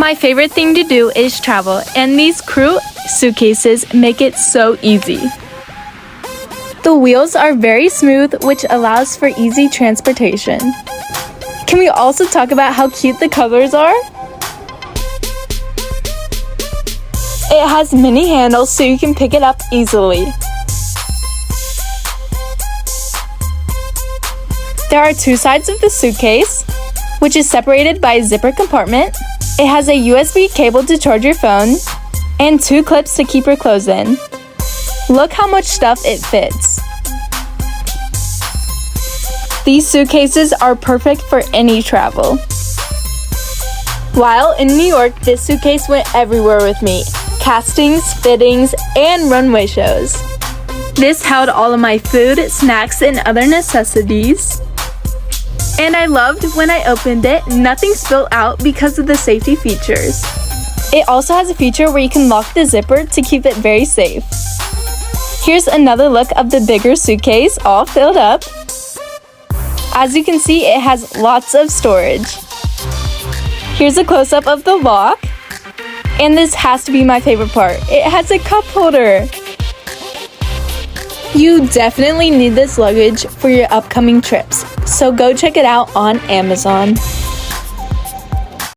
My favorite thing to do is travel, and these crew suitcases make it so easy. The wheels are very smooth, which allows for easy transportation. Can we also talk about how cute the colors are? It has mini handles so you can pick it up easily. There are two sides of the suitcase, which is separated by a zipper compartment. It has a USB cable to charge your phone, and two clips to keep your clothes in. Look how much stuff it fits. These suitcases are perfect for any travel. While in New York, this suitcase went everywhere with me. Castings, fittings, and runway shows. This held all of my food, snacks, and other necessities. And I loved when I opened it, nothing spilled out because of the safety features. It also has a feature where you can lock the zipper to keep it very safe. Here's another look of the bigger suitcase, all filled up. As you can see, it has lots of storage. Here's a close-up of the lock. And this has to be my favorite part. It has a cup holder. You definitely need this luggage for your upcoming trips, so go check it out on Amazon.